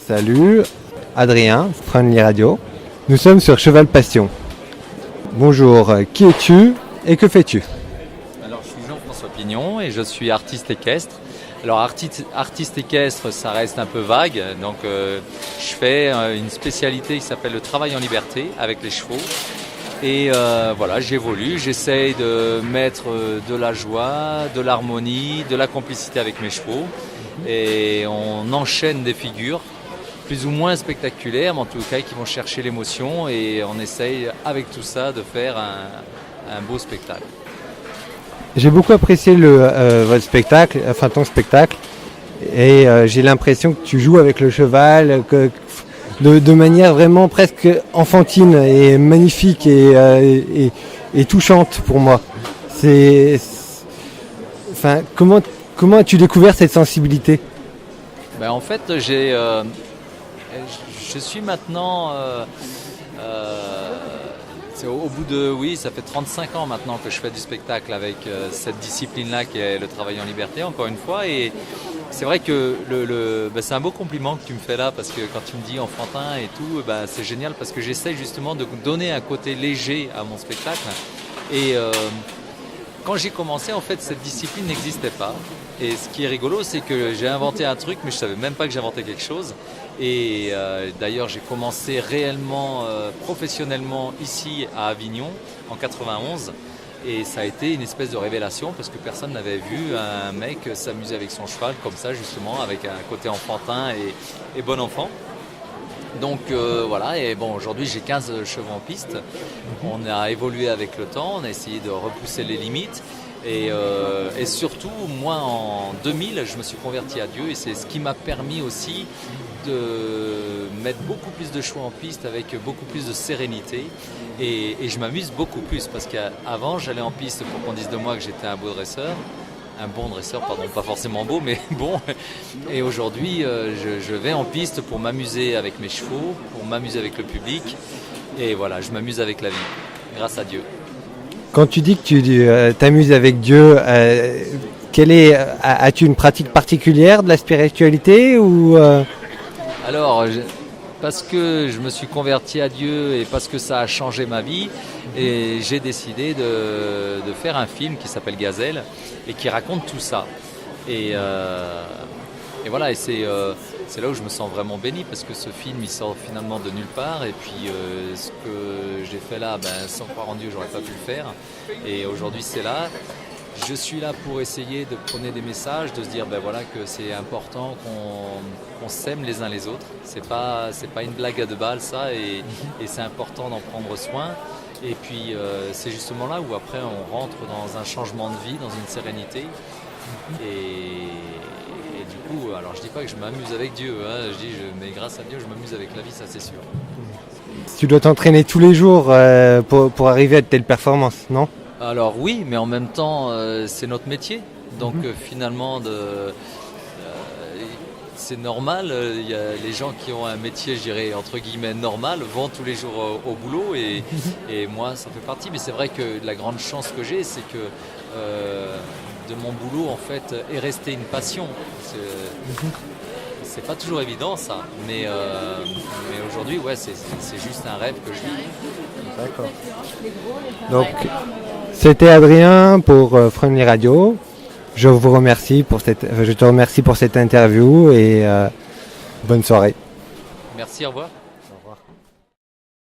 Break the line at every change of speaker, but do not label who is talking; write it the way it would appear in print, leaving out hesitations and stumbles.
Salut, Adrien, Friendly Radio. Nous sommes sur Cheval Passion. Bonjour, qui es-tu et que fais-tu ?
Alors, je suis Jean-François Pignon et je suis artiste équestre. Alors, artiste équestre, ça reste un peu vague. Donc, je fais une spécialité qui s'appelle le travail en liberté avec les chevaux. Et voilà, j'évolue, j'essaye de mettre de la joie, de l'harmonie, de la complicité avec mes chevaux. Et on enchaîne des figures plus ou moins spectaculaires, mais en tout cas qui vont chercher l'émotion. Et on essaye avec tout ça de faire un beau spectacle.
J'ai beaucoup apprécié votre spectacle, enfin ton spectacle. Et j'ai l'impression que tu joues avec le cheval, de manière vraiment presque enfantine et magnifique et touchante pour moi. Comment as-tu découvert cette sensibilité ?
En fait, je suis maintenant, au bout de, ça fait 35 ans maintenant que je fais du spectacle avec cette discipline-là qui est le travail en liberté, encore une fois. Et c'est vrai que c'est un beau compliment que tu me fais là, parce que quand tu me dis enfantin et tout, c'est génial parce que j'essaie justement de donner un côté léger à mon spectacle. Et quand j'ai commencé, en fait, cette discipline n'existait pas. Et ce qui est rigolo, c'est que j'ai inventé un truc, mais je savais même pas que j'inventais quelque chose. Et d'ailleurs, j'ai commencé réellement, professionnellement ici à Avignon en 91. Et ça a été une espèce de révélation parce que personne n'avait vu un mec s'amuser avec son cheval comme ça, justement, avec un côté enfantin et bon enfant. Donc voilà, et bon, aujourd'hui j'ai 15 chevaux en piste. On a évolué avec le temps, on a essayé de repousser les limites. Et surtout, moi en 2000, je me suis converti à Dieu et c'est ce qui m'a permis aussi de mettre beaucoup plus de chevaux en piste avec beaucoup plus de sérénité. Et je m'amuse beaucoup plus parce qu'avant j'allais en piste pour qu'on dise de moi que j'étais un bon dresseur, pardon, pas forcément beau, mais bon. Et aujourd'hui, je vais en piste pour m'amuser avec mes chevaux, pour m'amuser avec le public. Et voilà, je m'amuse avec la vie, grâce à Dieu.
Quand tu dis que tu t'amuses avec Dieu, as-tu une pratique particulière de la spiritualité ou
Alors, parce que je me suis converti à Dieu et parce que ça a changé ma vie, et j'ai décidé de faire un film qui s'appelle Gazelle et qui raconte tout ça. Et voilà, et c'est là où je me sens vraiment béni parce que ce film il sort finalement de nulle part et puis ce que j'ai fait là, sans croire en Dieu, j'aurais pas pu le faire. Et aujourd'hui c'est là. Je suis là pour essayer de prôner des messages, de se dire que c'est important qu'on s'aime les uns les autres. C'est pas une blague à deux balles ça, et c'est important d'en prendre soin. Et puis c'est justement là où après on rentre dans un changement de vie, dans une sérénité. Et du coup, alors je dis pas que je m'amuse avec Dieu, mais grâce à Dieu je m'amuse avec la vie, ça c'est sûr.
Tu dois t'entraîner tous les jours pour arriver à de telles performances, non ?
Alors oui, mais en même temps, c'est notre métier. Donc finalement, c'est normal. Il y a les gens qui ont un métier, je dirais, entre guillemets, normal, vont tous les jours au boulot. Et moi, ça fait partie. Mais c'est vrai que la grande chance que j'ai, c'est que de mon boulot, en fait, est resté une passion. C'est pas toujours évident, ça. Mais aujourd'hui, c'est juste un rêve que je vis.
D'accord. Donc, c'était Adrien pour Friendly Radio. Je te remercie pour cette interview et bonne soirée.
Merci, au revoir.
Au revoir.